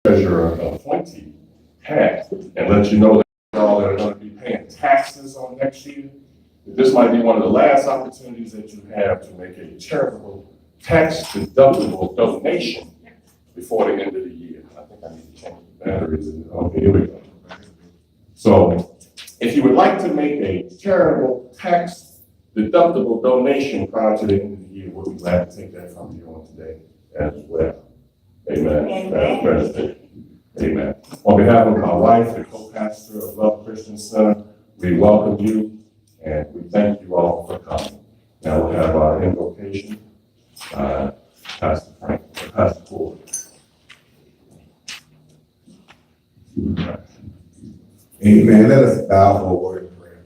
treasurer appointee has, and let you know that all that are going to be paying taxes on next year, that this might be one of the last opportunities that you have to make a charitable tax-deductible donation before the end of the year. I think I need to change the batteries. Okay, here we go. So if you would like to make a charitable tax-deductible donation prior to the end of the year, we'll be glad to take that from you on today as well. Amen. Madam President. Amen. On behalf of my wife, the co-pastor of Love Christian Center, we welcome you and we thank you all for coming. Now we'll have our invocation. Pastor Frank, Pastor Ford. Amen. Let us bow for a word of prayer.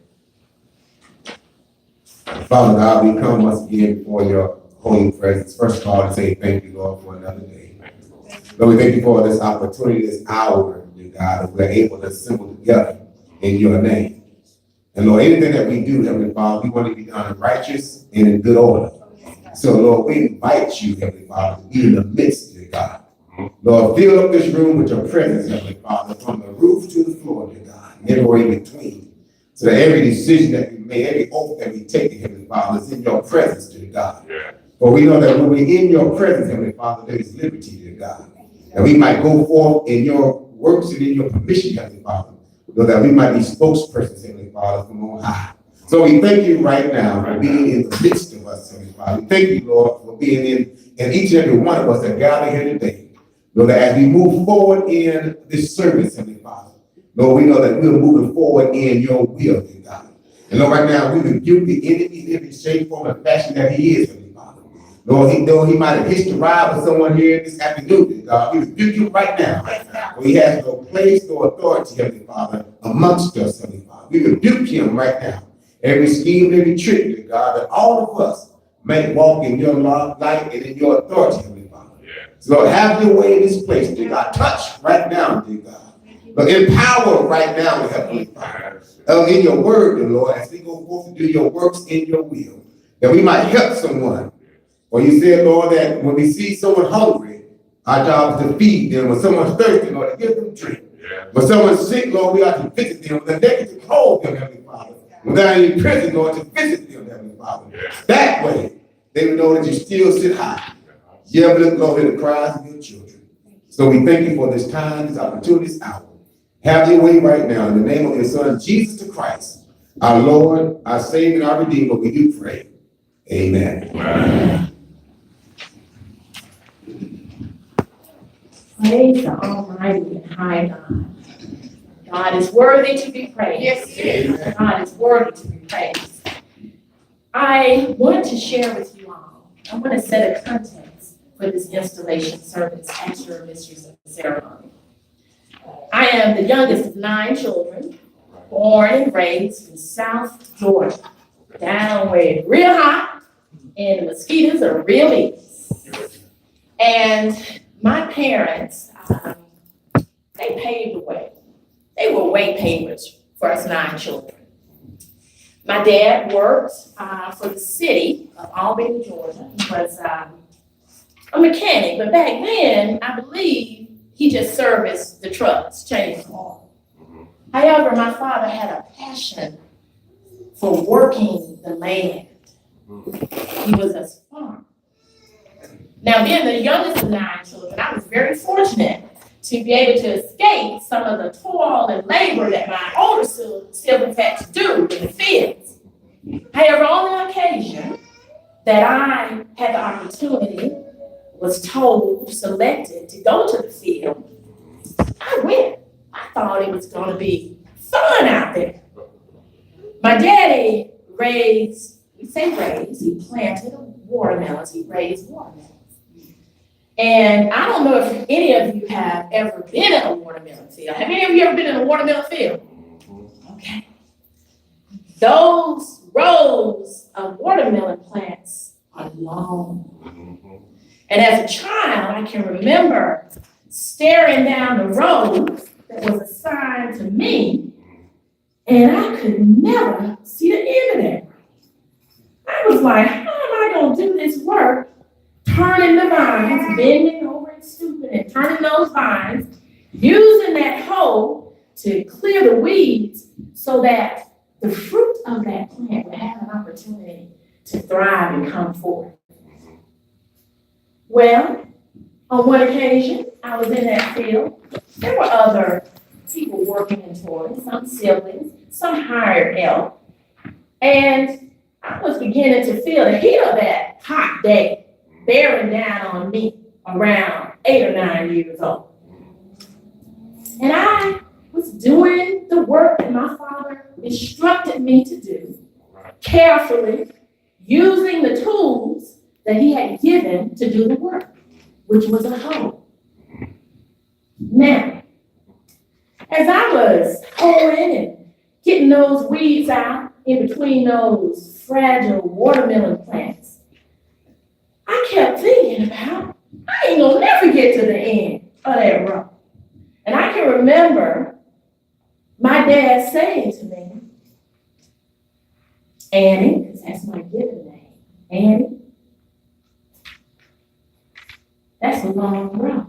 Father God, we come once again before your holy presence. First of all, to say thank you, Lord, for another day. Lord, we thank you for this opportunity, this hour, dear God, that we're able to assemble together in your name. And Lord, anything that we do, Heavenly Father, we want to be done in righteous and in good order. So, Lord, we invite you, Heavenly Father, to be in the midst, dear God. Lord, fill up this room with your presence, Heavenly Father, from the roof to the floor, dear God, and everywhere in between. So that every decision that we make, every oath that we take, Heavenly Father, is in your presence, dear God. For we know that when we're in your presence, Heavenly Father, there is liberty, dear God. That we might go forth in your works and in your permission, Heavenly Father, so that we might be spokespersons, Heavenly Father, from on high. So we thank you right now for being in the midst of us, Heavenly Father. We thank you, Lord, for being in each and every one of us that gather here today. Lord, that as we move forward in this service, Heavenly Father, Lord, we know that we're moving forward in your will, dear God. And Lord, right now, we rebuke the enemy in every shape, form, and fashion that he is, Heavenly Father. Lord, he might have hitched a ride with someone here this afternoon, dear God. We rebuke you right now. For he has no place, no authority, Heavenly Father, amongst us, Heavenly Father. We rebuke him right now. Every scheme, every trick, dear God, that all of us may walk in your light and in your authority, Heavenly Father. So Lord, have your way in this place, dear God. Touch right now, dear God. But empower right now, Heavenly Father. In your word, dear Lord, as we go forth to do your works in your will, that we might help someone. For you said, Lord, that when we see someone hungry, our job is to feed them. When someone's thirsty, Lord, to give them drink. When someone's sick, Lord, we are to visit them. When they're naked, to clothe them, Heavenly Father. When they're in prison, Lord, to visit them, Heavenly Father. That way, they will know that you still sit high. You ever look over the cries of your children. So we thank you for this time, this opportunity, this hour. Have your way right now in the name of your Son, Jesus the Christ, our Lord, our Savior, and our Redeemer. We do pray. Amen. Amen. Praise the Almighty and high God. God is worthy to be praised. Yes, God is worthy to be praised. I want to share with you all, I want to set a context for this installation service as your mistress of the ceremony. I am the youngest of 9 children, born and raised in South Georgia, down where it's real hot and the mosquitoes are real big. And my parents, they paved the way. They were way pavers for us 9 children. My dad worked for the city of Albany, Georgia. He was a mechanic, but back then, I believe he just serviced the trucks, changed them all. However, my father had a passion for working the land. He was a farmer. Now, being the youngest of 9 children, I was very fortunate to be able to escape some of the toil and labor that my older siblings had to do in the fields. However, on the occasion that I had the opportunity, was told, selected to go to the field, I went. I thought it was going to be fun out there. My daddy he planted watermelons. He raised watermelons. And I don't know if any of you have ever been in a watermelon field. Have any of you ever been in a watermelon field? Okay. Those rows of watermelon plants are long. And as a child, I can remember staring down the road that was assigned to me, and I could never see the end of that. I was like, how am I going to do this work, turning the vines, bending over and stooping and turning those vines, to clear the weeds so that the fruit of that plant would have an opportunity to thrive and come forth. Well, on one occasion, I was in that field. There were other people working in toys, some siblings, some hired help. And I was beginning to feel the heat of that hot day bearing down on me around 8 or 9 years old. And I was doing the work that my father instructed me to do, carefully, using the tools that he had given to do the work, which was a hoe. Now, as I was hoeing and getting those weeds out in between those fragile watermelon plants, I kept thinking about, I ain't gonna never get to the end of that row. And I can remember my dad saying to me, Annie, because that's my given name, Annie, that's a long row.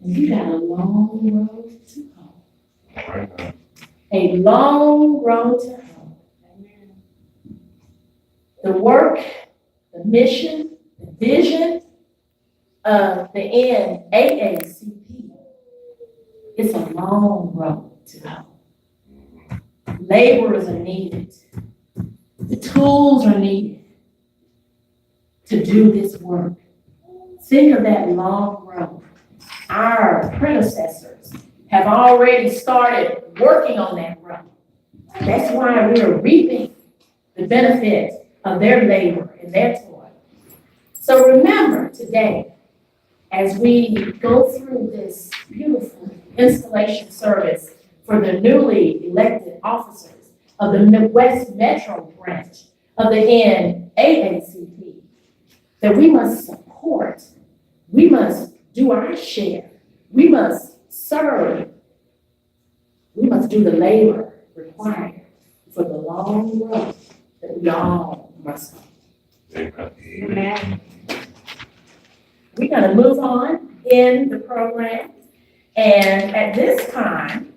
And you got a long road to hoe. A long road to hoe. The work, the mission, the vision of the NAACP is a long road to hoe. Laborers are needed. The tools are needed to do this work. Think of that long road. Our predecessors have already started working on that road. That's why we are reaping the benefit of their labor and their toil. So remember today, as we go through this beautiful installation service for the newly elected officers of the Midwest Metro branch of the NAACP, that we must support, we must do our share, we must serve, we must do the labor required for the long road that we all must go. Amen. We're going to move on in the program, and at this time,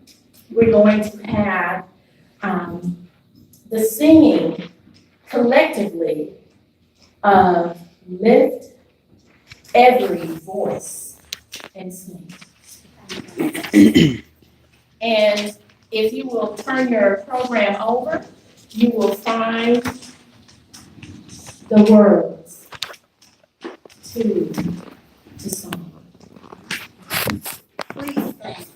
we're going to have the singing collectively of Lift Every Voice and Sing. And if you will turn your program over, you will find the words to song. Please thank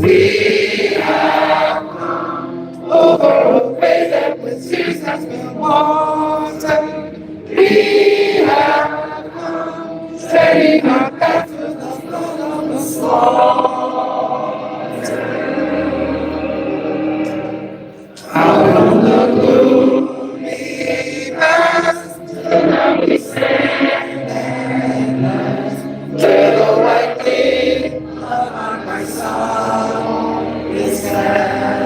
We have come over a way that was Jesus will water. We have come, setting our back to the flood of the slaughter. Out of the gloomy past, now we stand and where the white thing of my song is found.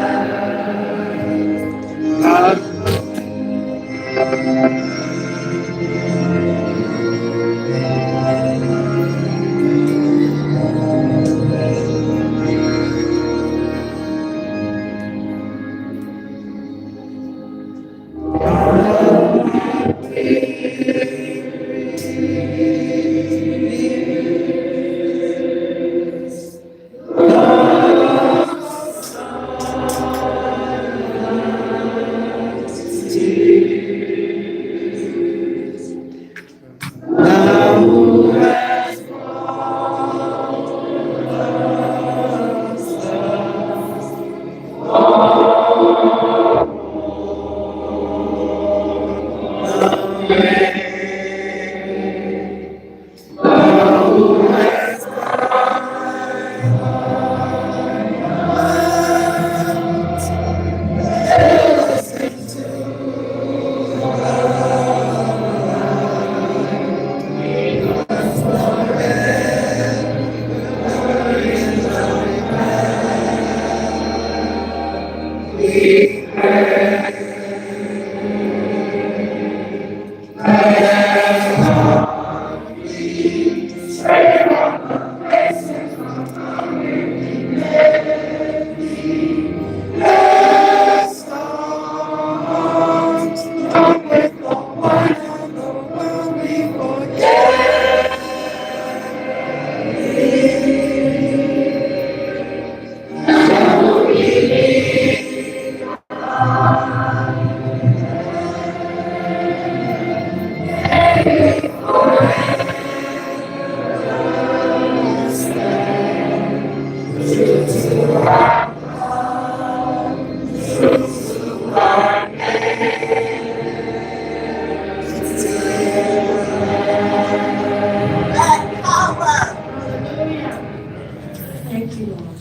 Thank you, Lord.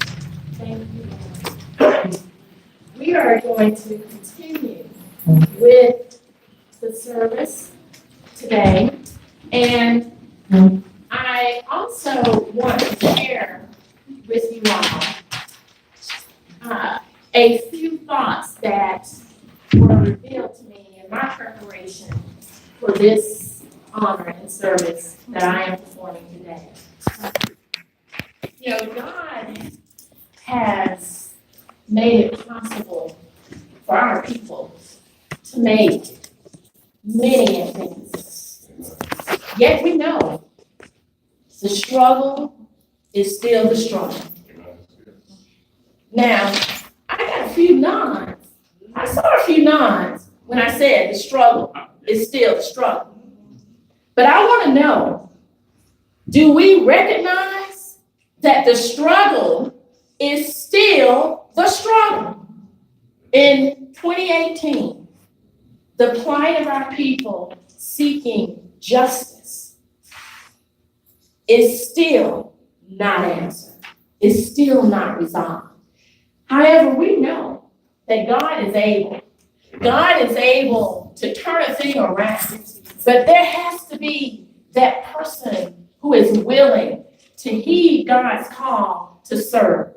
Thank you, Lord. We are going to continue with the service today. And I also want to share with you all a few thoughts that were revealed to me in my preparation for this honor and service that I am performing today. You know, God has made it possible for our people to make many advances. Yet we know the struggle is still the struggle. Now, I got a few nods. I saw a few nods when I said the struggle is still the struggle. But I want to know, do we recognize that the struggle is still the struggle? In 2018, the plight of our people seeking justice is still not answered, is still not resolved. However, we know that God is able. God is able to turn a thing around, but there has to be that person who is willing to heed God's call to serve.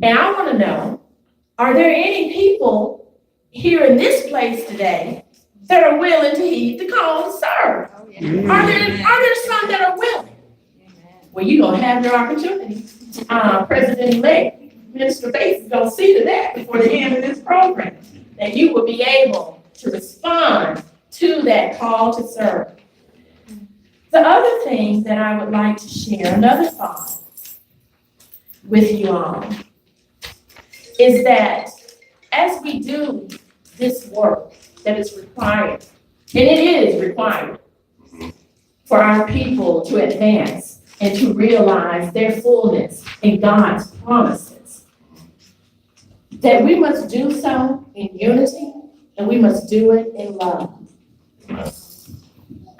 And I want to know, are there any people here in this place today that are willing to heed the call to serve? Are there some that are willing? Well, you're going to have your opportunity. President-elect Minister Bates is going to see to that before the end of this program, that you will be able to respond to that call to serve. The other thing that I would like to share, another thought with you all, is that as we do this work that is required, and it is required for our people to advance and to realize their fullness in God's promises, that we must do so in unity and we must do it in love.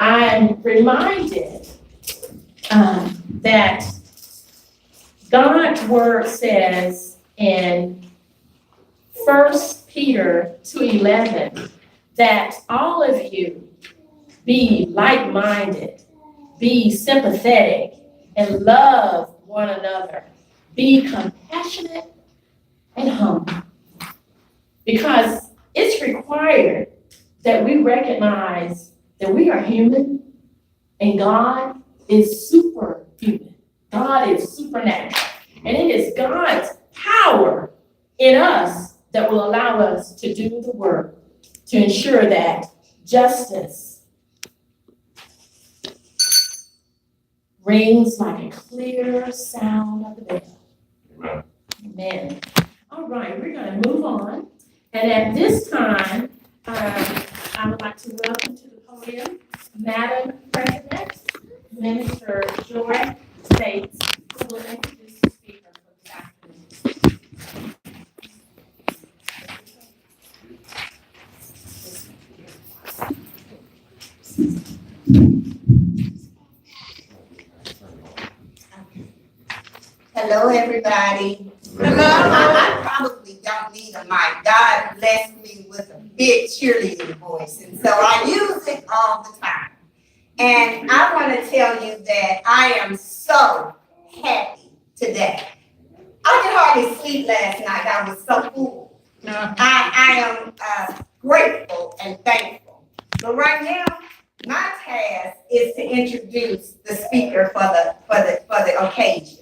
I'm reminded that God's word says in 1 Peter 2:11 that all of you be like-minded, be sympathetic, and love one another. Be compassionate and humble. Because it's required that we recognize that we are human and God is superhuman. God is supernatural. And it is God's power in us that will allow us to do the work to ensure that justice rings like a clear sound of the bell. Amen. Amen. All right, we're going to move on. And at this time, I would like to welcome to the podium Madam President, Minister Joy States, who will introduce the speaker for this afternoon. Hello, everybody. Hello. I probably don't need a mic. God blessed me with a big cheerleading voice, and so I use it all the time. And I want to tell you that I am so happy today. I could hardly sleep last night. I was so full. I am grateful and thankful. But right now, my task is to introduce the speaker for the occasion.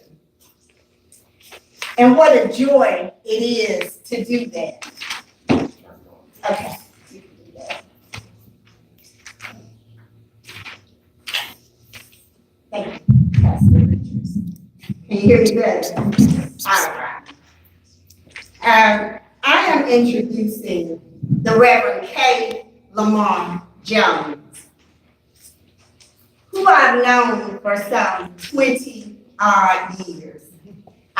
And what a joy it is to do that. Okay. You can do that. Thank you, Pastor Richards. Can you hear me better? All right. I am introducing the Reverend K. Lamar Jones, who I've known for some 20-odd years.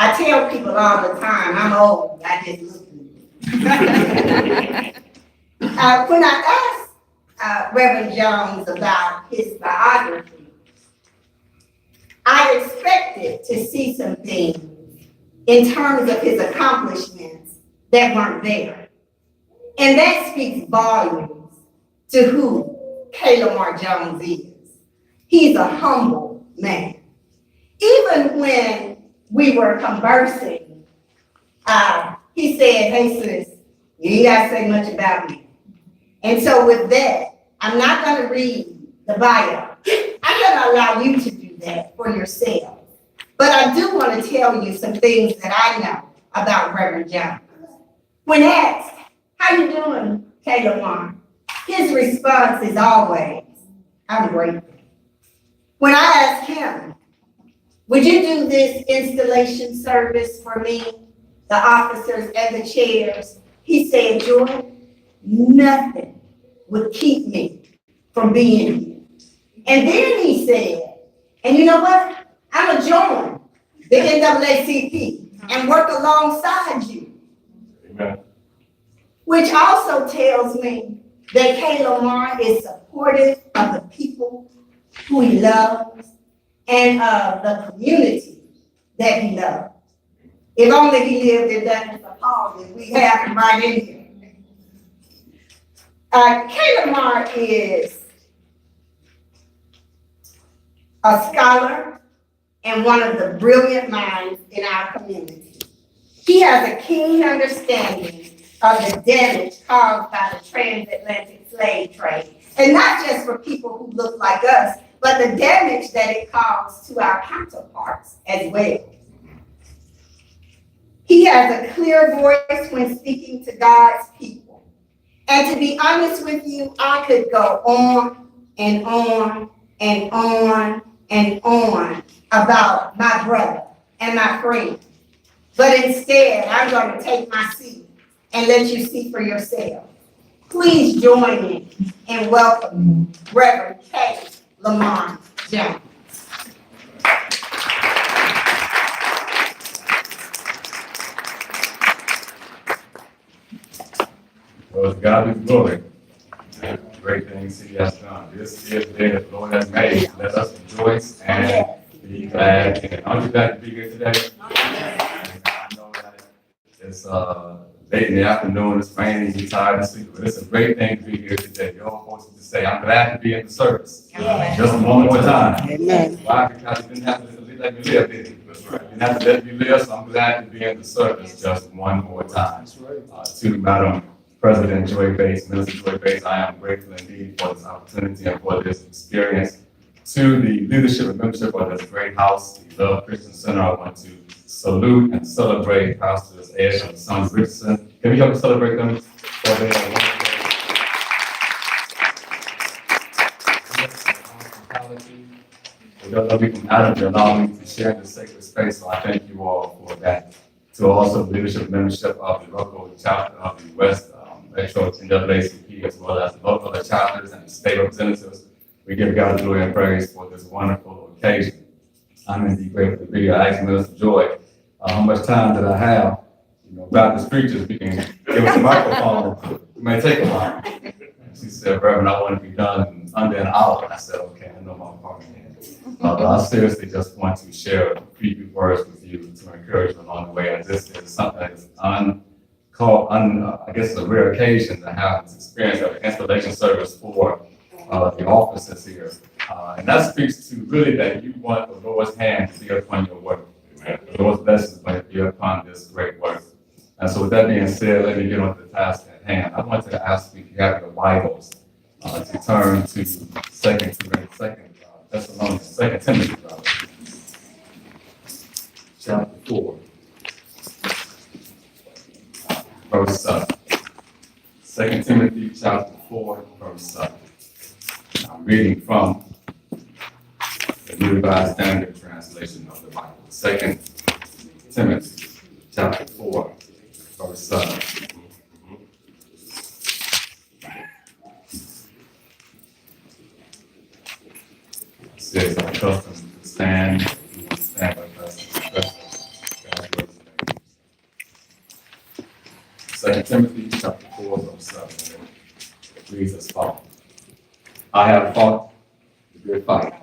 I tell people all the time, I'm old, I just look good. When I asked Reverend Jones about his biography, I expected to see some things in terms of his accomplishments that weren't there. And that speaks volumes to who K. Lamar Jones is. He's a humble man. Even when we were conversing, he said, hey sis, you ain't gotta say much about me. And so with that, I'm not gonna read the bio. I'm gonna allow you to do that for yourself. But I do wanna tell you some things that I know about Reverend Jones. When asked, how you doing, K. Lamar? His response is always, I'm grateful. When I asked him, would you do this installation service for me, the officers and the chairs? He said, Joy, nothing would keep me from being here. And then he said, and you know what? I'm gonna join the NAACP and work alongside you. Amen. Which also tells me that K. Lamar is supportive of the people who he loves and of the community that he loves. If only he lived in Douglas Hall, we have him right in here. K. Lamar is a scholar and one of the brilliant minds in our community. He has a keen understanding of the damage caused by the transatlantic slave trade. And not just for people who look like us, but the damage that it caused to our counterparts as well. He has a clear voice when speaking to God's people. And to be honest with you, I could go on and on and on and on about my brother and my friend. But instead, I'm going to take my seat and let you see for yourself. Please join me in welcoming Reverend K. Lamar Jones. Well, to God be the glory. Great things he has done. This is the day that the Lord has made. Let us rejoice and be glad in it. Aren't you glad to be here today? I know that it's late in the afternoon, it's raining, you're tired and sleepy, but it's a great thing to be here today. You're all supposed to say, I'm glad to be in the service. Just one more time. Amen. Why? Because you didn't have to let me live, did you? That's right. You didn't have to let me live, so I'm glad to be in the service just one more time. To Madam President Joy Bates, Minister Joy Bates, I am grateful indeed for this opportunity and for this experience. To the leadership and membership of this great house, the Love Christian Center, I want to salute and celebrate Pastors Ed and Son Richardson. Can we help us celebrate them for their hospitality? We love you from Adam to allow me to share this sacred space, so I thank you all for that. To also the leadership and membership of the local chapter of the West Metro NAACP, as well as the local chapters and the state representatives, we give God the glory and praise for this wonderful occasion. I'm indeed grateful to be here. I asked Minister Joy, how much time did I have? You know, Baptist preachers, we can give us a microphone. It may take a while. And she said, Reverend, I want to be done in under an hour. And I said, okay, I know my part. But I seriously just want to share a few words with you to encourage you along the way. And this is something that is I guess, a rare occasion to have this experience of an installation service for the offices here. And that speaks to really that you want the Lord's hand to be upon your work. The Lord's blessings might be upon this great work. And so with that being said, let me get on to the task at hand. I want to ask you if you have your Bibles to turn to 2 Timothy, chapter 4, verse 7. 2 Timothy chapter 4, verse 7. I'm reading from the New Revised Standard Translation of the Bible. 2 Timothy chapter 4, verse 7. It says, I trust him to stand. You want to stand like us. God's word today. 2 Timothy chapter 4, verse 7. It reads as follows. I have fought the good fight.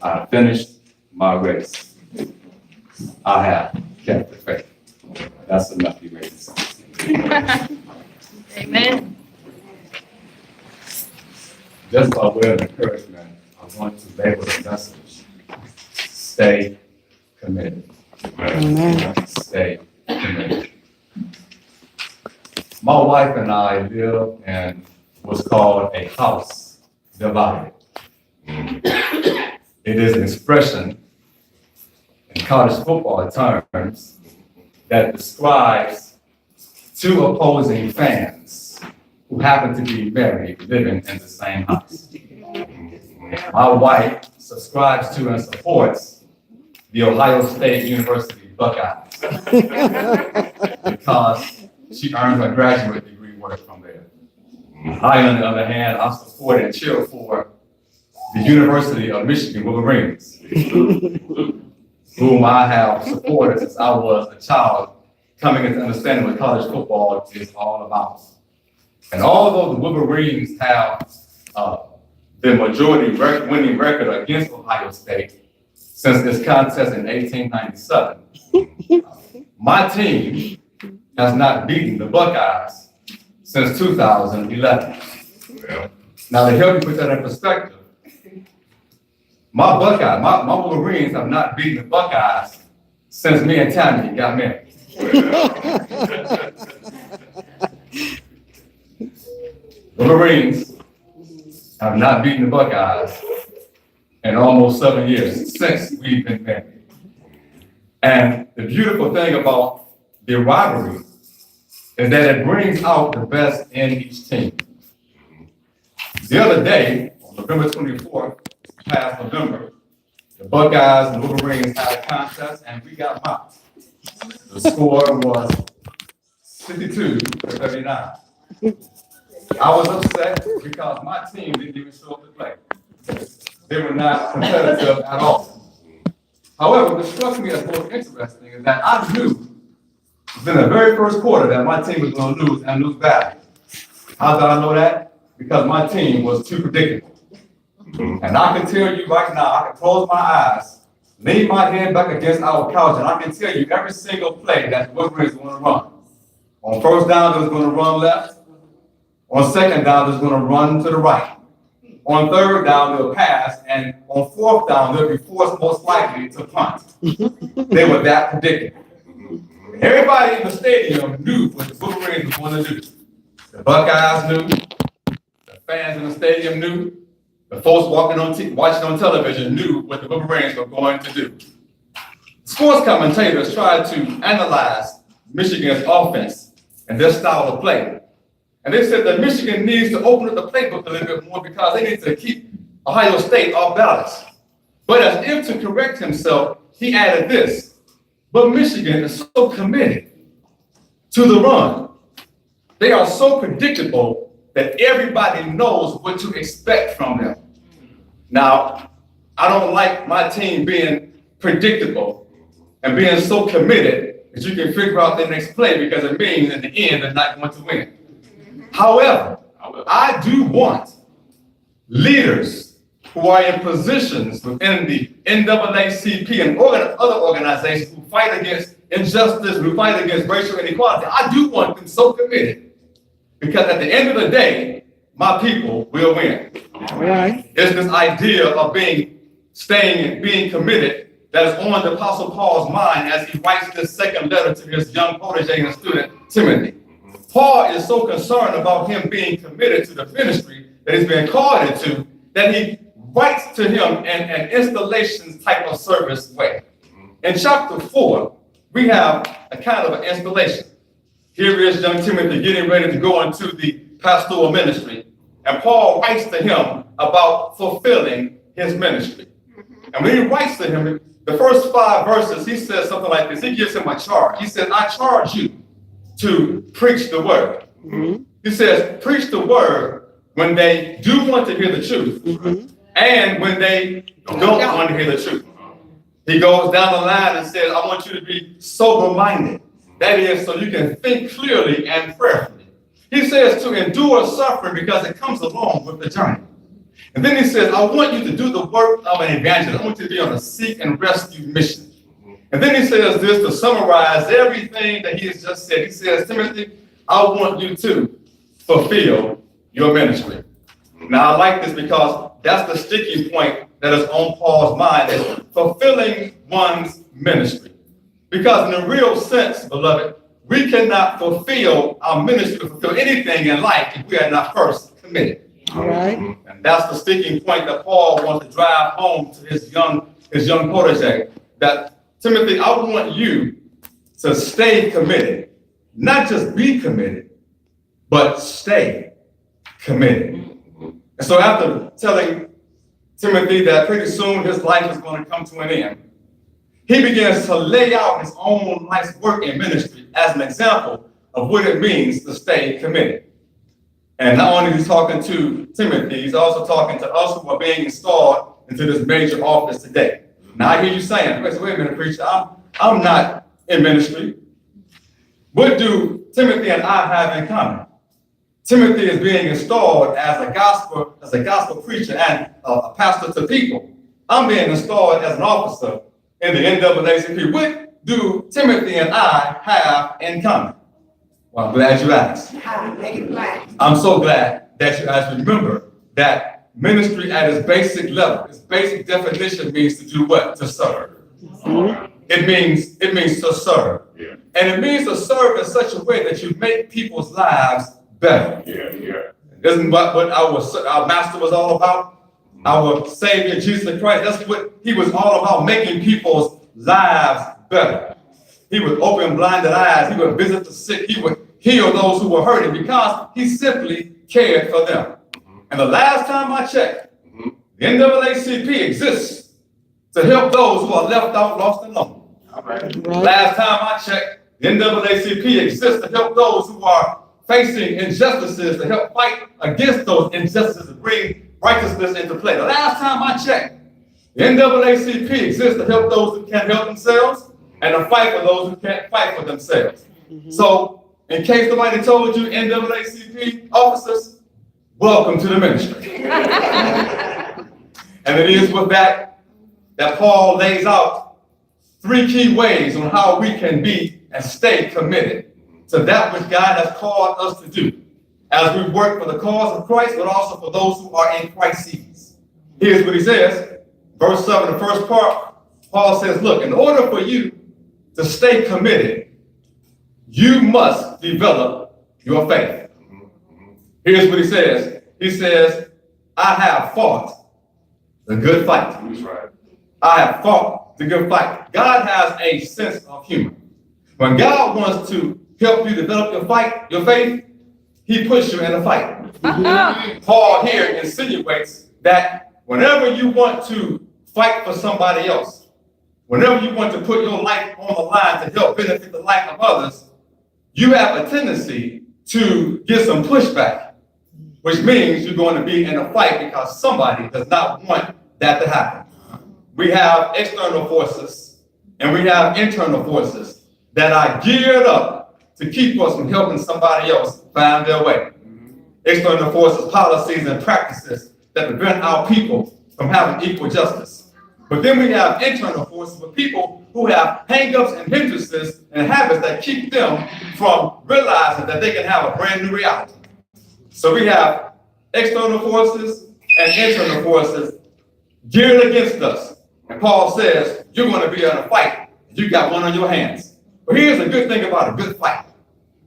I have finished my race. I have kept the faith. That's enough, you made sense. Amen. Just by way of encouragement, I want to label the message, stay committed. Amen. Stay committed. My wife and I live in what's called a house divided. It is an expression in college football terms that describes two opposing fans who happen to be married living in the same house. My wife subscribes to and supports the Ohio State University Buckeyes because she earned her graduate degree work from there. I, on the other hand, I support and cheer for the University of Michigan Wolverines, whom I have supported since I was a child, coming into understanding what college football is all about. And although the Wolverines have the majority winning record against Ohio State since this contest in 1897, my team has not beaten the Buckeyes since 2011. Now, to help you put that in perspective, my Wolverines have not beaten the Buckeyes since me and Tammy got married. The Wolverines have not beaten the Buckeyes in almost 7 years since we've been married. And the beautiful thing about the rivalry is that it brings out the best in each team. The other day, on November 24th, past November, the Buckeyes and Wolverines had a contest and we got mocked. The score was 62-39. I was upset because my team didn't even show up to play. They were not competitive at all. However, what struck me as most interesting is that I knew It's in the very first quarter that my team was gonna lose and lose badly. How did I know that? Because my team was too predictable. And I can tell you right now, I can close my eyes, lean my head back against our couch, and I can tell you every single play that the Wolverines are gonna run. On first down, they're gonna run left. On second down, they're gonna run to the right. On third down, they'll pass, and on fourth down, they'll be forced most likely to punt. They were that predictable. Everybody in the stadium knew what the Wolverines were going to do. The Buckeyes knew, the fans in the stadium knew, the folks watching on television knew what the Wolverines were going to do. Sports commentators tried to analyze Michigan's offense and their style of play. And they said that Michigan needs to open up the playbook a little bit more because they need to keep Ohio State off balance. But as if to correct himself, he added this: but Michigan is so committed to the run. They are so predictable that everybody knows what to expect from them. Now, I don't like my team being predictable and being so committed that you can figure out the next play because it means in the end they're not going to win. However, I do want leaders who are in positions within the NAACP and other organizations who fight against injustice, who fight against racial inequality. I do want them so committed because at the end of the day, my people will win. All right. It's this idea of staying and being committed that is on the Apostle Paul's mind as he writes this second letter to his young protege and student, Timothy. Paul is so concerned about him being committed to the ministry that he's been called into that he writes to him in an installation type of service way. In chapter 4, we have a kind of an installation. Here is young Timothy getting ready to go into the pastoral ministry, and Paul writes to him about fulfilling his ministry. And when he writes to him, the first 5 verses, he says something like this. He gives him a charge. He says, I charge you to preach the word. Mm-hmm. He says, preach the word when they do want to hear the truth and when they don't want to hear the truth. He goes down the line and says, I want you to be sober-minded. That is, so you can think clearly and prayerfully. He says to endure suffering because it comes along with the journey. And then he says, I want you to do the work of an evangelist. I want you to be on a seek and rescue mission. And then he says this to summarize everything that he has just said. He says, Timothy, I want you to fulfill your ministry. Now, I like this because that's the sticking point that is on Paul's mind, is fulfilling one's ministry. Because in the real sense, beloved, we cannot fulfill our ministry, fulfill anything in life if we are not first committed. All right. And that's the sticking point that Paul wants to drive home to his young protege, that Timothy, I want you to stay committed, not just be committed, but stay committed. And so after telling Timothy that pretty soon his life is going to come to an end, he begins to lay out his own life's work in ministry as an example of what it means to stay committed. And not only is he talking to Timothy, he's also talking to us who are being installed into this major office today. Now I hear you saying, wait a minute, preacher, I'm not in ministry. What do Timothy and I have in common? Timothy is being installed as a gospel preacher and a pastor to people. I'm being installed as an officer in the NAACP. What do Timothy and I have in common? Well, I'm glad you asked. I'm so glad that you asked. Remember that ministry at its basic level, its basic definition means to do what? To serve. It means to serve. Yeah. And it means to serve in such a way that you make people's lives better. Yeah. Isn't what our master was all about? Our Savior, Jesus Christ, that's what he was all about, making people's lives better. He would open blinded eyes. He would visit the sick. He would heal those who were hurting because he simply cared for them. And the last time I checked, the NAACP exists to help those who are left out, lost, and lonely. Last time I checked, the NAACP exists to help those who are facing injustices, to help fight against those injustices and bring righteousness into play. The last time I checked, the NAACP exists to help those who can't help themselves and to fight for those who can't fight for themselves. So, in case nobody told you, NAACP officers, welcome to the ministry. And it is with that Paul lays out 3 key ways on how we can be and stay committed to that which God has called us to do as we work for the cause of Christ, but also for those who are in crises. Here's what he says, verse 7, the first part, Paul says, look, in order for you to stay committed, you must develop your faith. Here's what he says. He says, I have fought the good fight. That's right. I have fought the good fight. God has a sense of humor. When God wants to help you develop your faith, he puts you in a fight. Paul here insinuates that whenever you want to fight for somebody else, whenever you want to put your life on the line to help benefit the life of others, you have a tendency to get some pushback, which means you're going to be in a fight because somebody does not want that to happen. We have external forces and we have internal forces that are geared up to keep us from helping somebody else find their way. External forces, policies, and practices that prevent our people from having equal justice. But then we have internal forces with people who have hang-ups and hindrances and habits that keep them from realizing that they can have a brand new reality. So we have external forces and internal forces geared against us. And Paul says, you're going to be in a fight. You got one on your hands. But here's a good thing about a good fight.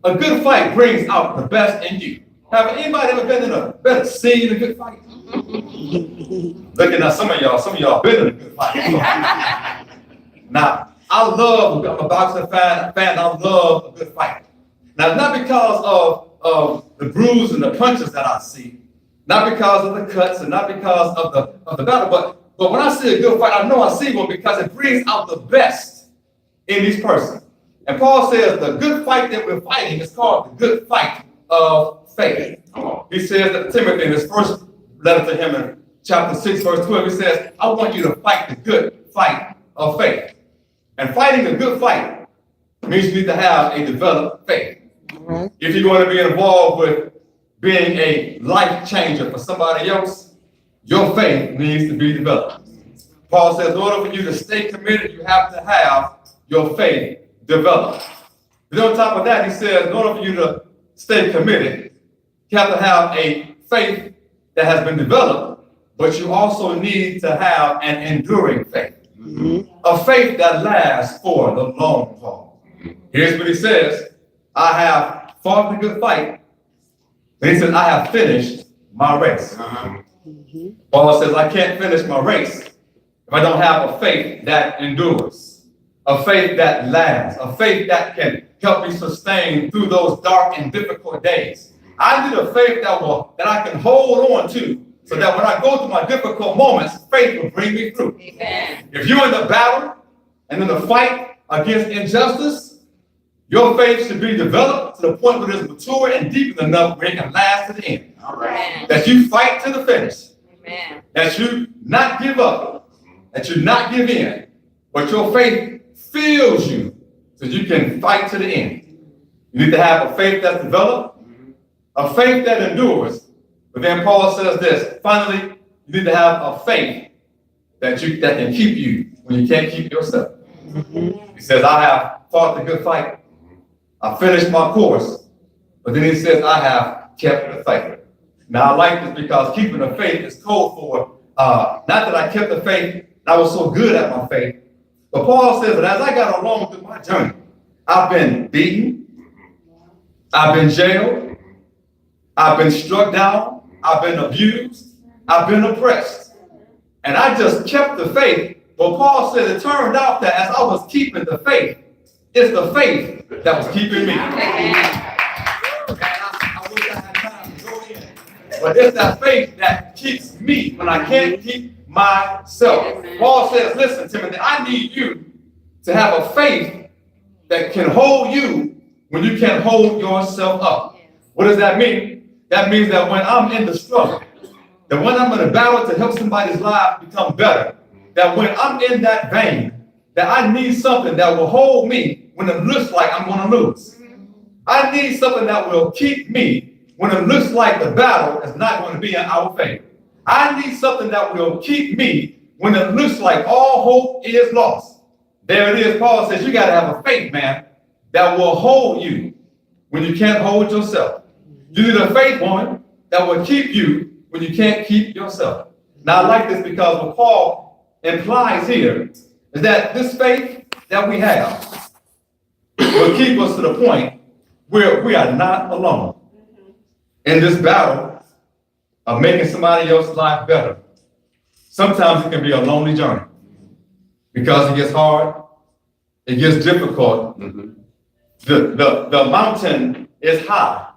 A good fight brings out the best in you. Have anybody ever been seen a good fight? Looking at some of y'all been in a good fight. Now, I'm a boxing fan, I love a good fight. Now, not because of the bruises and the punches that I see, not because of the cuts and not because of the battle, but when I see a good fight, I know I see one because it brings out the best in each person. And Paul says the good fight that we're fighting is called the good fight of faith. He says that Timothy, in his first letter to him in chapter 6, verse 12, he says, I want you to fight the good fight of faith. And fighting a good fight means you need to have a developed faith. If you're going to be involved with being a life changer for somebody else, your faith needs to be developed. Paul says, in order for you to stay committed, you have to have your faith developed. Then on top of that, he says, in order for you to stay committed, you have to have a faith that has been developed, but you also need to have an enduring faith. A faith that lasts for the long haul. Here's what he says, I have fought the good fight. And he says, I have finished my race. Paul says, I can't finish my race if I don't have a faith that endures, a faith that lasts, a faith that can help me sustain through those dark and difficult days. I need a faith that I can hold on to so that when I go through my difficult moments, faith will bring me through. Amen. If you're in the battle and in the fight against injustice, your faith should be developed to the point where it's mature and deep enough where it can last to the end. All right. That you fight to the finish. Amen. That you not give up, that you not give in, but your faith fills you so you can fight to the end. You need to have a faith that's developed, a faith that endures. But then Paul says this, finally, you need to have a faith that can keep you when you can't keep yourself. He says, I have fought the good fight. I finished my course. But then he says, I have kept the faith. Now I like this because keeping the faith is code for, not that I kept the faith, I was so good at my faith. But Paul says that as I got along through my journey, I've been beaten, I've been jailed, I've been struck down, I've been abused, I've been oppressed. And I just kept the faith. But Paul said it turned out that as I was keeping the faith, it's the faith that was keeping me. I wish I had time to go in. But it's that faith that keeps me when I can't keep myself. Paul says, listen, Timothy, I need you to have a faith that can hold you when you can't hold yourself up. What does that mean? That means that when I'm in the struggle, that when I'm in a battle to help somebody's life become better, that when I'm in that vein, that I need something that will hold me when it looks like I'm going to lose. I need something that will keep me when it looks like the battle is not going to be in our favor. I need something that will keep me when it looks like all hope is lost. There it is. Paul says you got to have a faith, man, that will hold you when you can't hold yourself. You need a faith woman that will keep you when you can't keep yourself. Now, I like this because what Paul implies here is that this faith that we have will keep us to the point where we are not alone in this battle of making somebody else's life better. Sometimes it can be a lonely journey because it gets hard, it gets difficult. The mountain is high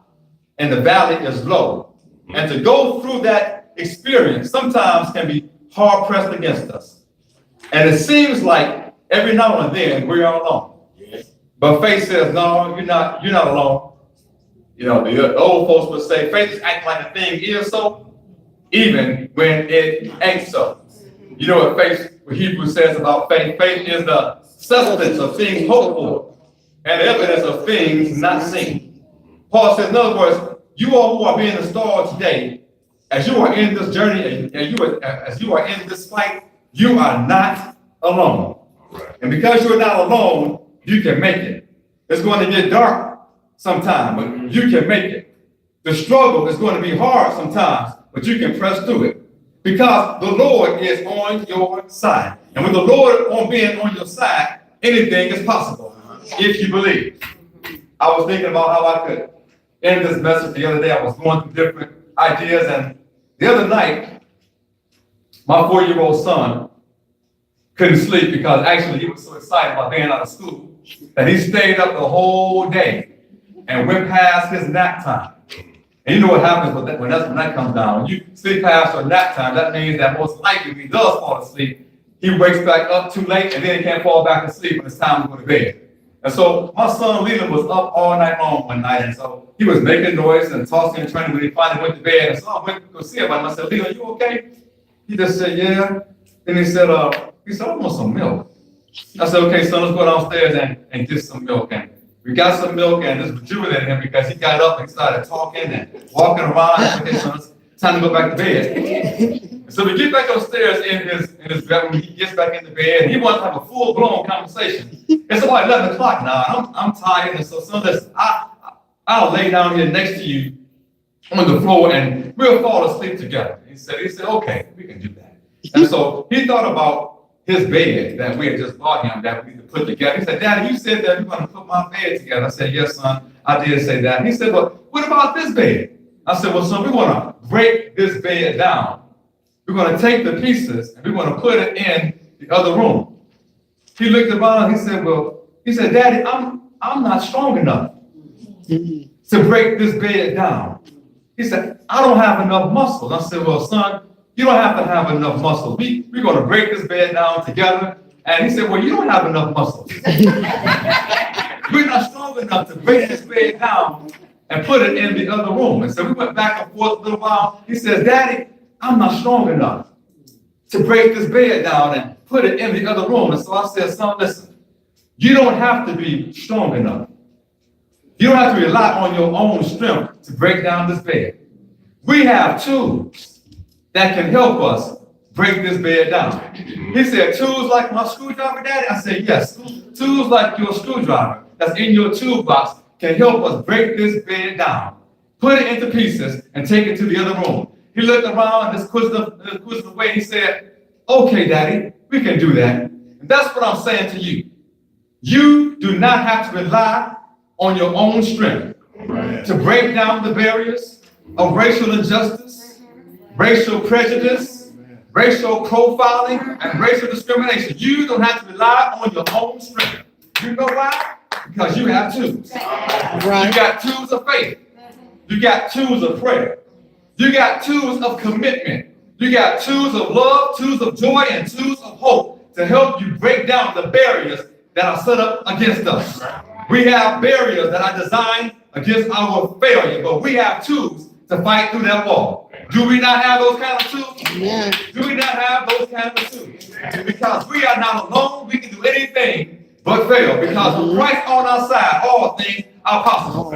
and the valley is low. And to go through that experience sometimes can be hard pressed against us. And it seems like every now and then we are alone. But faith says, no, you're not alone. You know, the old folks would say, faith is acting like a thing is so, even when it ain't so. You know what faith, what Hebrews says about faith? Faith is the substance of things hoped for and the evidence of things not seen. Paul says, in other words, you all who are being installed today, as you are in this journey, as you are in this fight, you are not alone. And because you're not alone, you can make it. It's going to get dark sometime, but you can make it. The struggle is going to be hard sometimes, but you can press through it. Because the Lord is on your side. And with the Lord being on your side, anything is possible if you believe. I was thinking about how I could end this message the other day. I was going through different ideas, and the other night, my 4-year-old son couldn't sleep because actually he was so excited about being out of school that he stayed up the whole day and went past his nap time. And you know what happens when that comes down. When you sleep past your nap time, that means that most likely if he does fall asleep, he wakes back up too late and then he can't fall back asleep when it's time to go to bed. And so my son Leland was up all night long one night, and so he was making noise and tossing and turning when he finally went to bed. And so I went to go see him, and I said, Leland, you okay? He just said, yeah. Then he said, I want some milk. I said, okay, son, let's go downstairs and get some milk. And we got some milk, and this rejuvenated him because he got up and started talking and walking around. I said, okay, son, it's time to go back to bed. So we get back upstairs in his bedroom. He gets back in the bed, and he wants to have a full-blown conversation. It's about 11 o'clock now, and I'm tired, and so son, listen, I'll lay down here next to you on the floor, and we'll fall asleep together. He said, okay, we can do that. And so he thought about his bed that we had just bought him that we need to put together. He said, Daddy, you said that you're going to put my bed together. I said, yes, son, I did say that. He said, well, what about this bed? I said, well, son, we're going to break this bed down. We're going to take the pieces and we're going to put it in the other room. He looked around, he said, Daddy, I'm not strong enough to break this bed down. He said, I don't have enough muscles. I said, well, son, you don't have to have enough muscles. We're going to break this bed down together. And he said, well, you don't have enough muscles. We're not strong enough to break this bed down and put it in the other room. And so we went back and forth a little while. He says, Daddy, I'm not strong enough to break this bed down and put it in the other room. And so I said, son, listen, you don't have to be strong enough. You don't have to rely on your own strength to break down this bed. We have tools that can help us break this bed down. He said, tools like my screwdriver, Daddy? I said, yes. Tools like your screwdriver that's in your toolbox can help us break this bed down, put it into pieces, and take it to the other room. He looked around, just quizzed away. He said, okay, Daddy, we can do that. And that's what I'm saying to you. You do not have to rely on your own strength to break down the barriers of racial injustice, racial prejudice, racial profiling, and racial discrimination. You don't have to rely on your own strength. You know why? Because you have tools. Right. You got tools of faith. You got tools of prayer. You got tools of commitment. You got tools of love, tools of joy, and tools of hope to help you break down the barriers that are set up against us. We have barriers that are designed against our failure, but we have tools to fight through that wall. Do we not have those kind of tools? Yeah. Do we not have those kind of tools? Because we are not alone. We can do anything but fail, because with Christ on our side, all things are possible.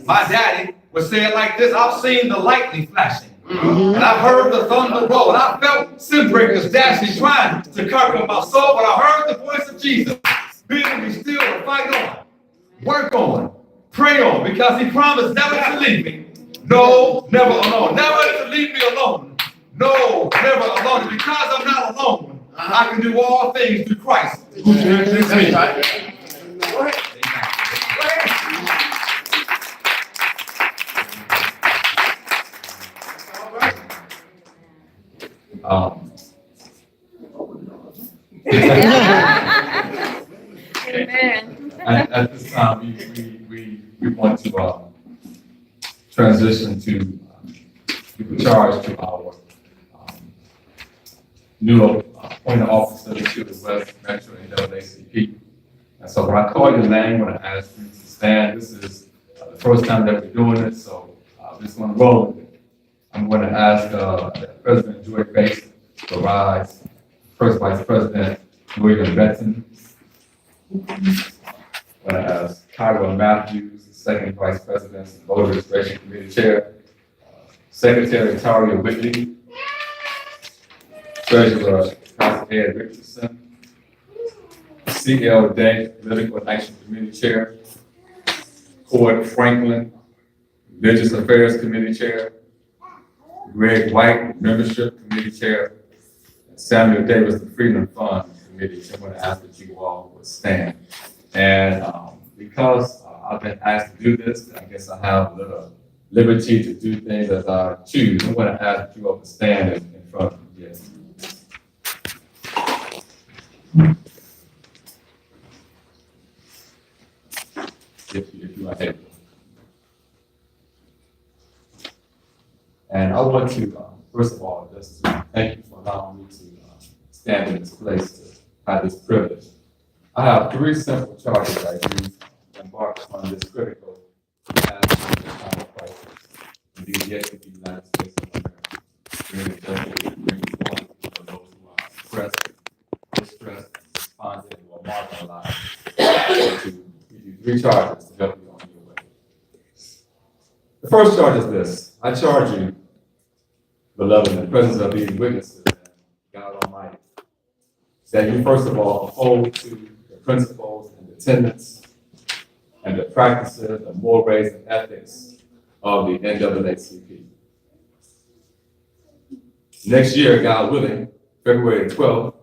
My daddy would say it like this: I've seen the lightning flashing, and I've heard the thunder roll, and I felt sin breakers dashing, trying to conquer my soul, but I heard the voice of Jesus bidding me still to fight on, work on, pray on, because he promised never to leave me. No, never alone. Never to leave me alone. No, never alone. And because I'm not alone, I can do all things through Christ who strengthens me. Amen. At this time, we want to transition to give a charge to our new appointed officer to the West Metro NAACP. And so when I call your name, when I ask you to stand, this is the first time that we're doing it, so I just want to roll with it. I'm going to ask President Joy Bates to rise, First Vice President William Benton. I'm going to ask Kyra Matthews, Second Vice President, Voter Registration Committee Chair, Secretary Taria Whitley, Treasurer Pastor Ed Richardson, C.L. Day, Political Action Committee Chair, Cord Franklin, Religious Affairs Committee Chair, Greg White, Membership Committee Chair, and Samuel Davis, the Freedom Fund Committee Chair. I'm going to ask that you all would stand. And because I've been asked to do this, I guess I have a little liberty to do things as I choose. I'm going to ask you all to stand in front of me. Yes. If you are able. And I want to, first of all, just to thank you for allowing me to stand in this place to have this privilege. I have three simple charges I use to embark on this critical task of the time of crisis. And these yet to be United States of America. Bring justice, bring reform for those who are oppressed, distressed, despondent, or marginalized. To give you three charges to help you on your way. The first charge is this: I charge you, beloved, in the presence of these witnesses and God Almighty, that you first of all hold to the principles and the tenets and the practices, the mores and ethics of the NAACP. Next year, God willing, February 12th,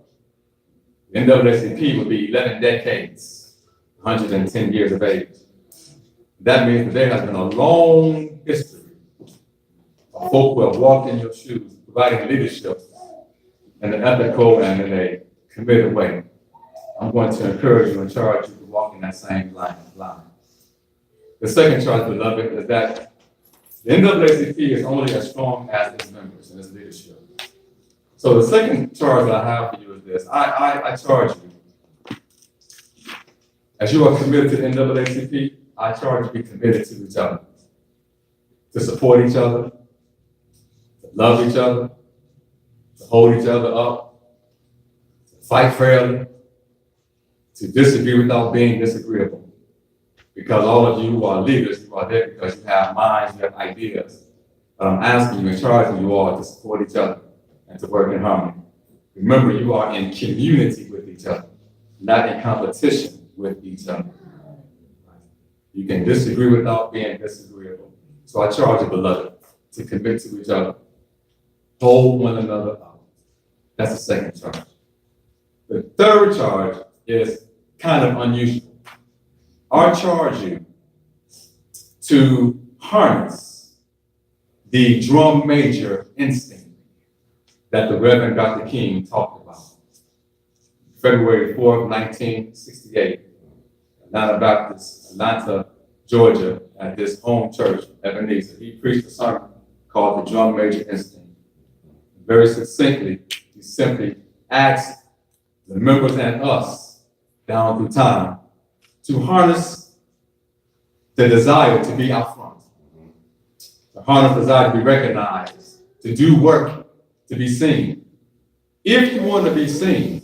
the NAACP will be 11 decades, 110 years of age. That means that there has been a long history of folk who have walked in your shoes, providing leadership in an ethical and in a committed way. I'm going to encourage you and charge you to walk in that same line. The second charge, beloved, is that the NAACP is only as strong as its members and its leadership. So the second charge that I have for you is this: I charge you, as you are committed to the NAACP, I charge you to be committed to each other, to support each other, to love each other, to hold each other up, to fight fairly, to disagree without being disagreeable. Because all of you who are leaders, you are there because you have minds, you have ideas. But I'm asking you and charging you all to support each other and to work in harmony. Remember, you are in community with each other, not in competition with each other. You can disagree without being disagreeable. So I charge you, beloved, to commit to each other, hold one another up. That's the second charge. The third charge is kind of unusual. I charge you to harness the drum major instinct that the Reverend Dr. King talked about. February 4th, 1968, Atlanta, Georgia, at his home church, Ebenezer. He preached a sermon called The Drum Major Instinct. Very succinctly, he simply asked the members and us down through time to harness the desire to be out front, to harness the desire to be recognized, to do work, to be seen. If you want to be seen,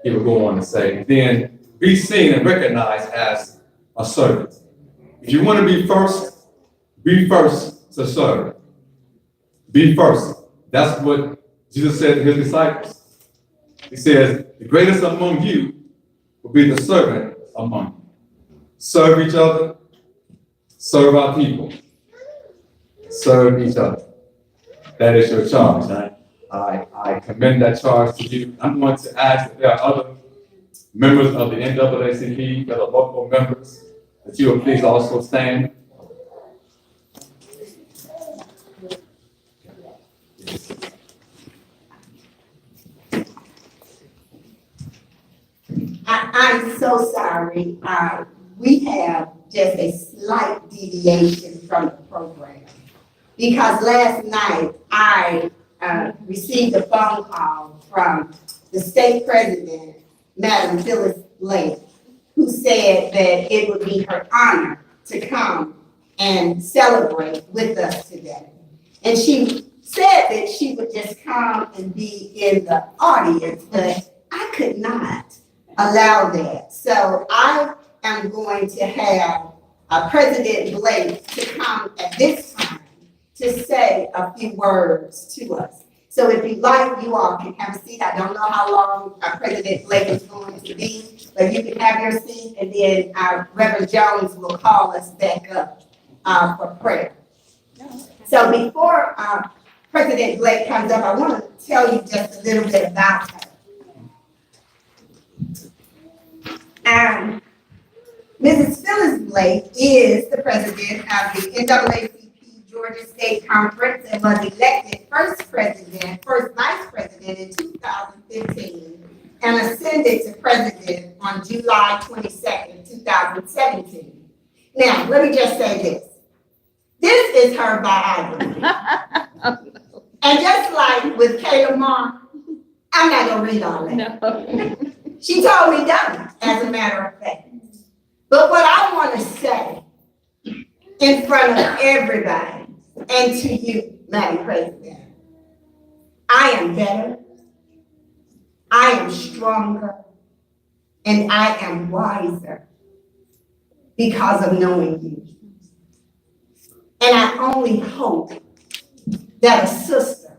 he would go on to say, then be seen and recognized as a servant. If you want to be first to serve. Be first. That's what Jesus said to his disciples. He says, the greatest among you will be the servant among you. Serve each other, serve our people, serve each other. That is your charge. I commend that charge to you. I'm going to ask if there are other members of the NAACP that are local members, that you will please also stand. I'm so sorry. We have just a slight deviation from the program. Because last night, I received a phone call from the state president, Madam Phyllis Blake, who said that it would be her honor to come and celebrate with us today. And she said that she would just come and be in the audience, but I could not allow that. So I am going to have President Blake to come at this time to say a few words to us. So if you like, you all can have a seat. I don't know how long President Blake is going to be, but you can have your seat, and then Reverend Jones will call us back up for prayer. So before President Blake comes up, I want to tell you just a little bit about her. Mrs. Phyllis Blake is the president of the NAACP Georgia State Conference and was elected first vice president in 2015 and ascended to president on July 22nd, 2017. Now, let me just say this. This is her biography. And just like with Kayla Moore, I'm not going to read all that. No. She told me don't, as a matter of fact. But what I want to say in front of everybody and to you, Madam President, I am better, I am stronger, and I am wiser because of knowing you. And I only hope that a sister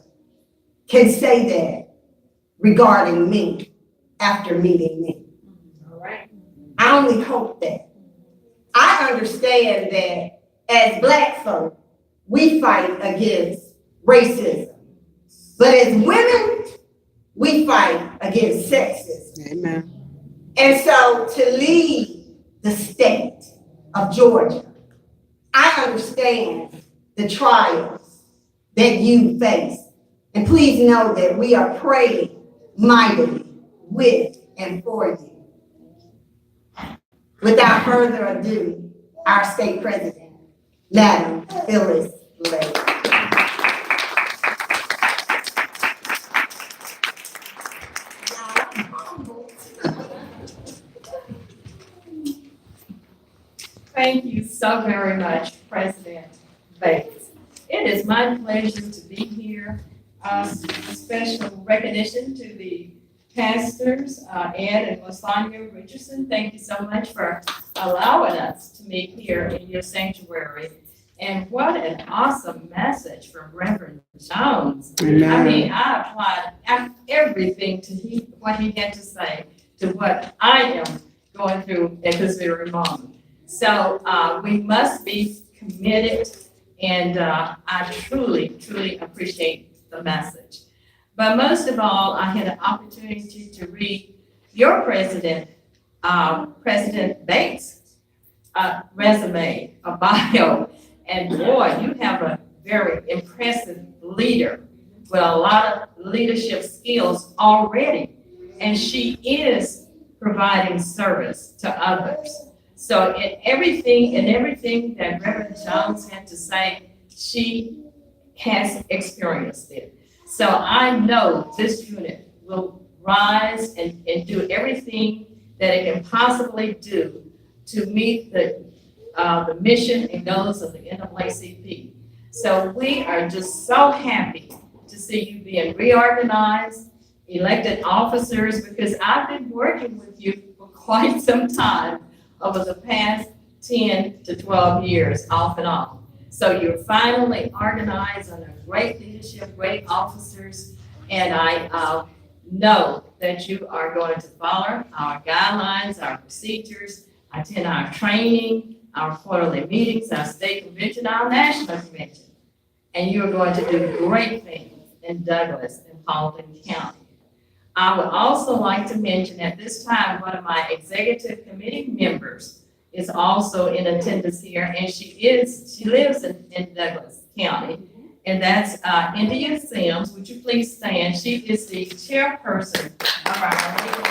can say that regarding me after meeting me. All right. I only hope that. I understand that as Black folk, we fight against racism. But as women, we fight against sexism. Amen. And so to lead the state of Georgia, I understand the trials that you face. And please know that we are praying mightily with and for you. Without further ado, our state president, Madam Phyllis Blake. Thank you so very much, President Bates. It is my pleasure to be here. A special recognition to the pastors, Ed and Lasagna Richardson. Thank you so much for allowing us to meet here in your sanctuary. And what an awesome message from Reverend Jones. Amen. I mean, I applied everything to what he had to say to what I am going through at this very moment. So we must be committed, and I truly, truly appreciate the message. But most of all, I had an opportunity to read your president, President Bates' resume, a bio. And boy, you have a very impressive leader with a lot of leadership skills already. And she is providing service to others. So in everything that Reverend Jones had to say, she has experienced it. So I know this unit will rise and do everything that it can possibly do to meet the mission and goals of the NAACP. So we are just so happy to see you being reorganized, elected officers, because I've been working with you for quite some time over the past 10 to 12 years, off and on. So you're finally organized under great leadership, great officers, and I know that you are going to follow our guidelines, our procedures, attend our training, our quarterly meetings, our state convention, our national convention. And you are going to do great things in Douglas and Paulding County. I would also like to mention at this time, one of my executive committee members is also in attendance here, and she lives in Douglas County, and that's India Sims. Would you please stand? She is the chairperson of our legal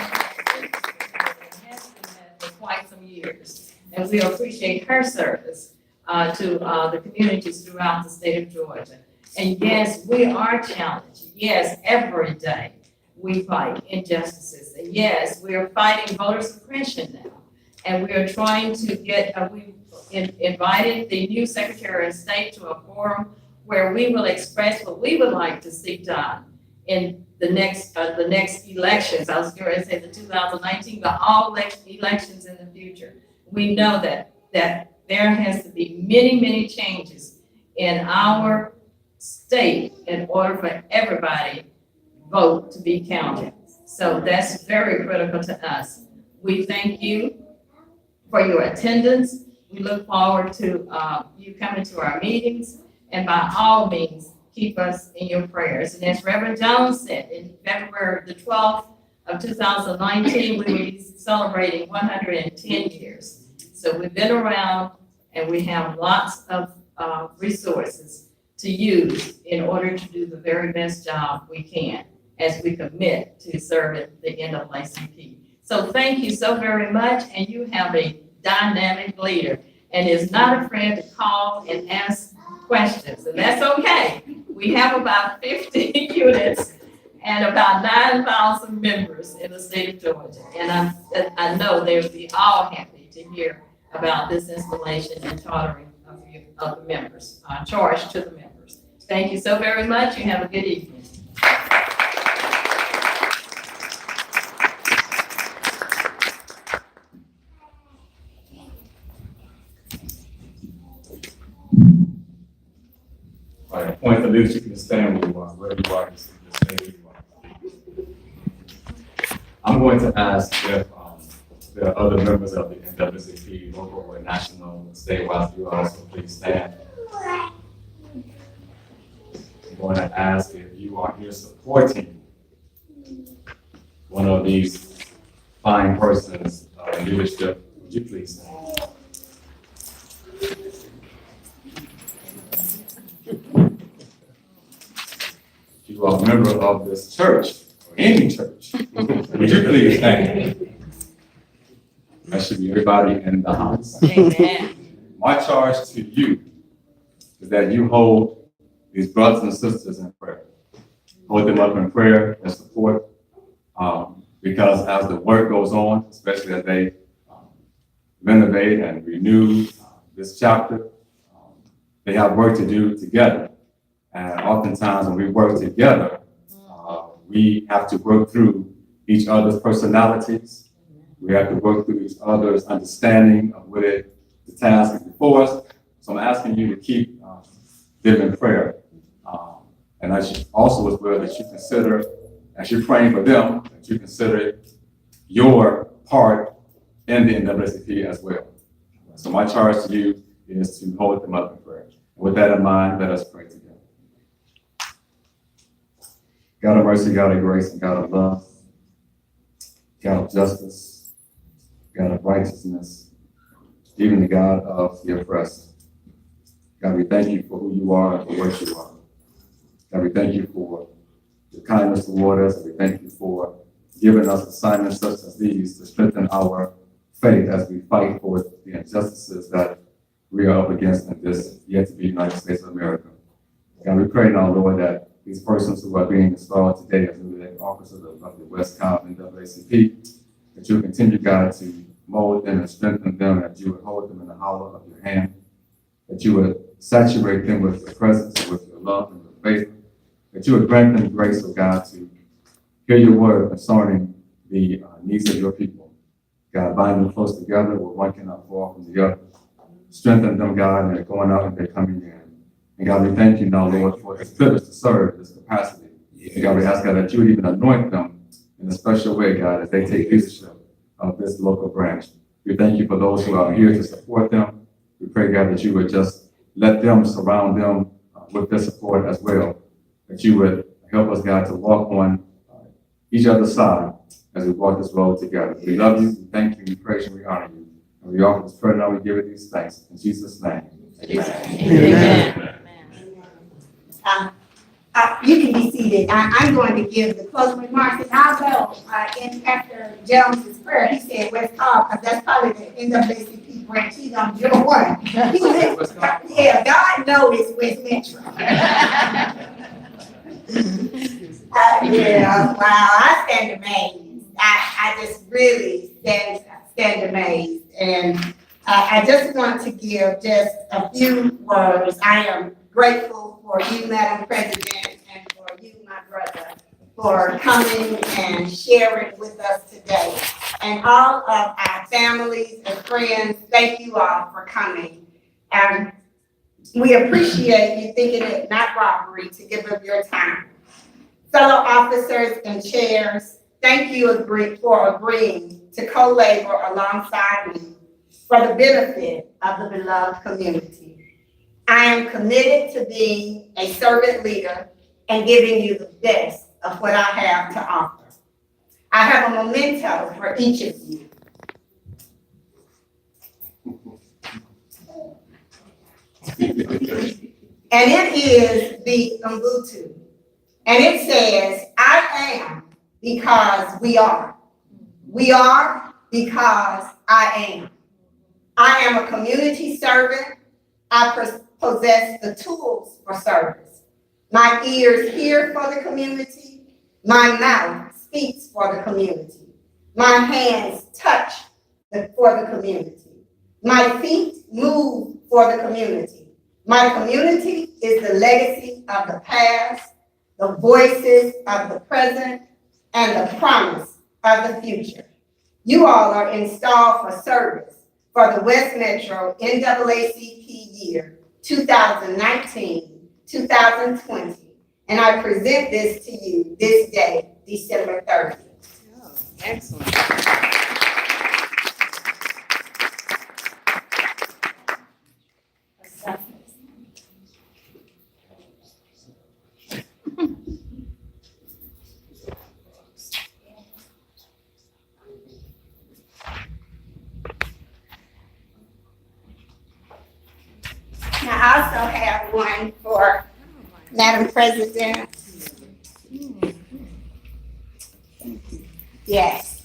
has been there for quite some years, and we appreciate her service to the communities throughout the state of Georgia. And yes, we are challenged. Yes, every day we fight injustices. And yes, we are fighting voter suppression now. And we are trying to get, we invited the new Secretary of State to a forum where we will express what we would like to see done in the next elections. I was going to say the 2019, but all elections in the future. We know that there has to be many changes in our state in order for everybody vote to be counted. So that's very critical to us. We thank you for your attendance. We look forward to you coming to our meetings, and by all means, keep us in your prayers. And as Reverend Jones said, in February the 12th of 2019, we will be celebrating 110 years. So we've been around, and we have lots of resources to use in order to do the very best job we can as we commit to serving the NAACP. So thank you so very much, and you have a dynamic leader and is not afraid to call and ask questions, and that's okay. We have about 50 units and about 9,000 members in the state of Georgia, and I know they'll be all happy to hear about this installation and chartering of the members, charge to the members. Thank you so very much. You have a good evening. All right, point of leadership, you can stand where you are, wherever you are, just stay where you are. I'm going to ask if there are other members of the NAACP, local or national, statewide, you also please stand. I'm going to ask if you are here supporting one of these fine persons in leadership, would you please stand? If you are a member of this church, or any church, would you please stand? That should be everybody in the house. Amen. My charge to you is that you hold these brothers and sisters in prayer. Hold them up in prayer and support, because as the work goes on, especially as they renovate and renew this chapter, they have work to do together. And oftentimes when we work together, we have to work through each other's personalities. We have to work through each other's understanding of what the task is before us. So I'm asking you to keep them in prayer. And I should also as well that you consider, as you're praying for them, that you consider your part in the NAACP as well. So my charge to you is to hold them up in prayer. And with that in mind, let us pray together. God of mercy, God of grace, and God of love, God of justice, God of righteousness, even the God of the oppressed. God, we thank you for who you are and for what you are. God, we thank you for your kindness toward us, and we thank you for giving us assignments such as these to strengthen our faith as we fight for the injustices that we are up against in this yet to be United States of America. God, we pray now, Lord, that these persons who are being installed today as newly elected officers of the West County NAACP, that you continue, God, to mold them and strengthen them, that you would hold them in the hollow of your hand, that you would saturate them with your presence, and with your love and your faith, that you would grant them grace, oh God, to hear your word concerning the needs of your people. God, bind them close together where one cannot fall from the other. Strengthen them, God, and they're going out and they're coming in. And God, we thank you now, Lord, for this privilege to serve, this capacity. And God, we ask, God, that you would even anoint them in a special way, God, as they take leadership of this local branch. We thank you for those who are here to support them. We pray, God, that you would just let them surround them with their support as well. That you would help us, God, to walk on each other's side as we walk this road together. We love you, we thank you, we praise you, we honor you. And we offer this prayer now, we give it these thanks. In Jesus' name. Amen. You can be seated. I'm going to give the closing remarks, and I'll go in Pastor Jones's prayer. He said West Hall, because that's probably the NAACP branch he's on join. He said, yeah, God knows it's West Metro. Yeah, wow, I stand amazed. I just really stand amazed. And I just want to give just a few words. I am grateful for you, Madam President, and for you, my brother, for coming and sharing with us today. And all of our families and friends, thank you all for coming. And we appreciate you thinking it not robbery to give up your time. Fellow officers and chairs, thank you for agreeing to co-labor alongside me for the benefit of the beloved community. I am committed to being a servant leader and giving you the best of what I have to offer. I have a memento for each of you. And it is the Ubuntu. And it says, I am because we are. We are because I am. I am a community servant. I possess the tools for service. My ears hear for the community. My mouth speaks for the community. My hands touch for the community. My feet move for the community. My community is the legacy of the past, the voices of the present, and the promise of the future. You all are installed for service for the West Metro NAACP year 2019-2020, and I present this to you this day, December 30th. Oh, excellent. I also have one for Madam President. Yes.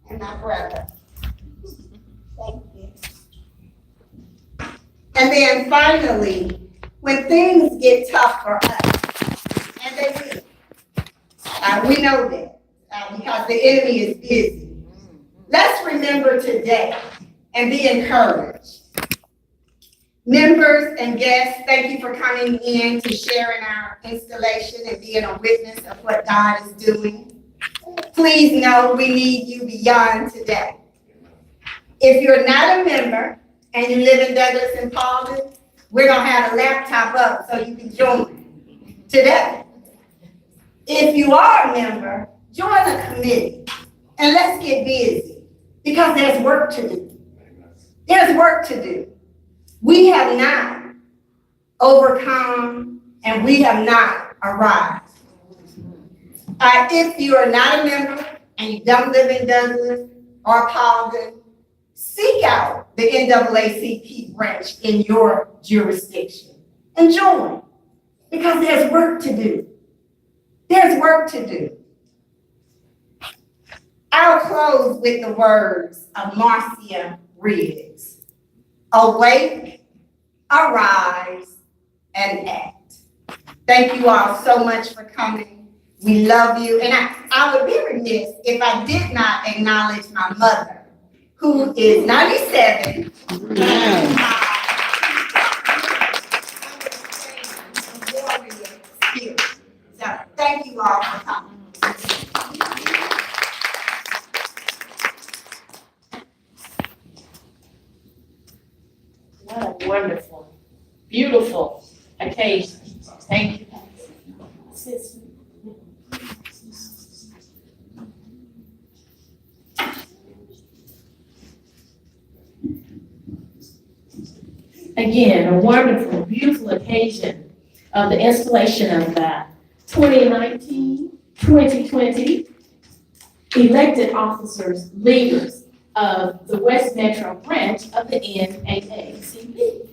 And my brother. Thank you. And then finally, when things get tough for us, and they will, we know that because the enemy is busy. Let's remember today and be encouraged. Members and guests, thank you for coming in to share in our installation and being a witness of what God is doing. Please know we need you beyond today. If you're not a member and you live in Douglas and Paulding, we're going to have a laptop up so you can join today. If you are a member, join a committee and let's get busy because there's work to do. There's work to do. We have not overcome and we have not arrived. If you are not a member and you don't live in Douglas or Paulding, seek out the NAACP branch in your jurisdiction and join because there's work to do. There's work to do. I'll close with the words of Marcia Riggs. Awake, arise, and act. Thank you all so much for coming. We love you. And I would be remiss if I did not acknowledge my mother, who is 97. wonderful, beautiful occasion. Thank you, Sister. Again, a wonderful, beautiful occasion of the installation of the 2019-2020 elected officers, leaders of the West Metro branch of the NAACP.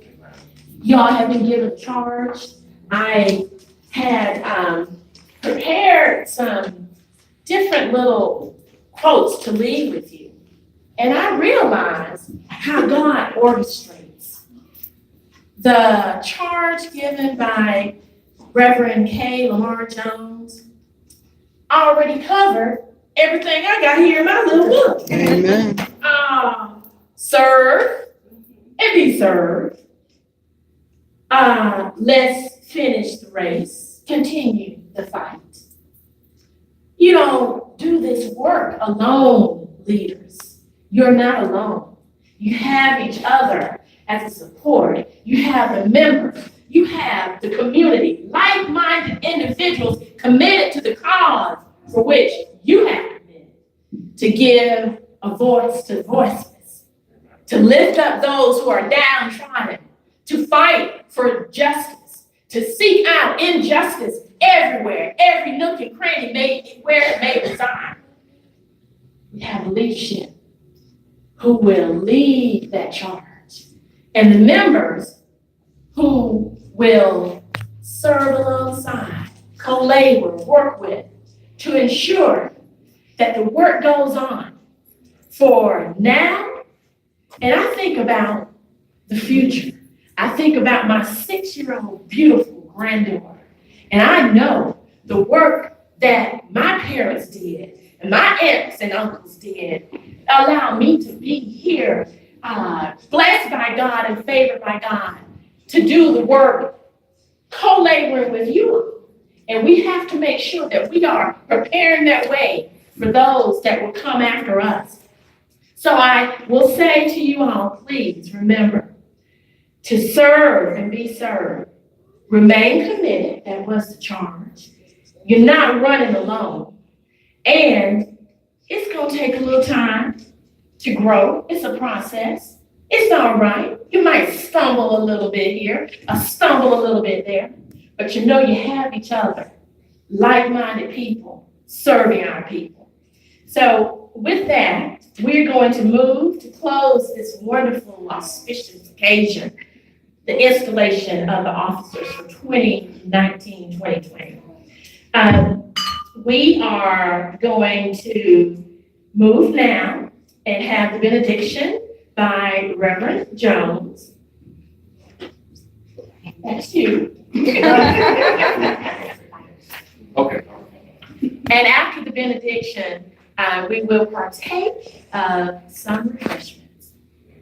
Y'all have been given charge. I had prepared some different little quotes to leave with you. And I realized how God orchestrates. The charge given by Reverend K. Lamar Jones already covered everything I got here in my little book. Amen. Serve and be served. Let's finish the race, continue the fight. You don't do this work alone, leaders. You're not alone. You have each other as a support. You have the members. You have the community, like-minded individuals committed to the cause for which you have committed, to give a voice to the voiceless, to lift up those who are downtrodden, to fight for justice, to seek out injustice everywhere, every nook and cranny where it may reside. We have leadership who will lead that charge, and the members who will serve alongside, co-labor, work with, to ensure that the work goes on for now. And I think about the future. I think about my 6-year-old beautiful granddaughter. And I know the work that my parents did and my aunts and uncles did allowed me to be here, blessed by God and favored by God to do the work, co-laboring with you. And we have to make sure that we are preparing that way for those that will come after us. So I will say to you all, please remember to serve and be served. Remain committed. That was the charge. You're not running alone. And it's going to take a little time to grow. It's a process. It's all right. You might stumble a little bit here, stumble a little bit there, but you know you have each other, like-minded people serving our people. So with that, we're going to move to close this wonderful, auspicious occasion, the installation of the officers for 2019-2020. We are going to move now and have the benediction by Reverend Jones. That's you. Okay. And after the benediction, we will partake of some refreshments.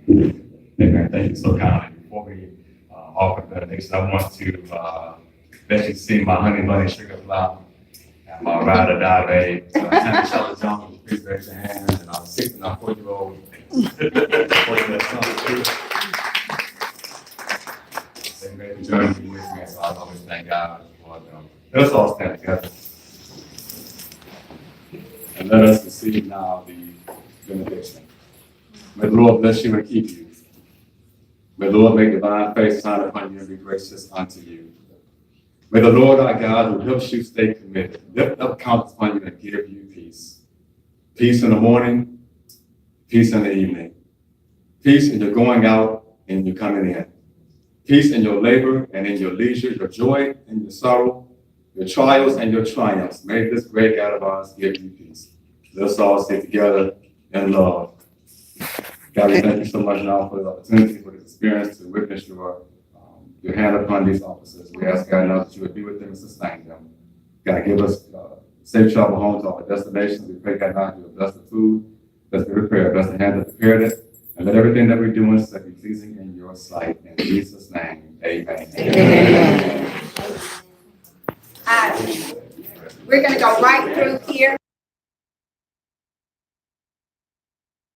Amen. Thank you so kindly. Before we offer the benediction, I want to let you see my honey bunny sugar flower and my ride or die babe. Hannah Charlotte Jones, please raise your hands, and our 6 and our 4-year-old. They made the journey with me, so I always thank God for them. Let us all stand together. And let us receive now the benediction. May the Lord bless you and keep you. May the Lord make divine face shine upon you and be gracious unto you. May the Lord our God, who helps you stay committed, lift up countenance upon you and give you peace. Peace in the morning, peace in the evening. Peace in your going out and your coming in. Peace in your labor and in your leisure, your joy and your sorrow, your trials and your triumphs. May this great God of ours give you peace. Let us all stay together in love. God, we thank you so much now for the opportunity, for this experience to witness your hand upon these officers. We ask God now that you would be with them and sustain them. God, give us safe travel home to our destinations. We pray, God, now that you will bless the food, bless the prepared, bless the hand that prepared it, and let everything that we do and say be pleasing in your sight. In Jesus' name, amen. We're going to go right through here.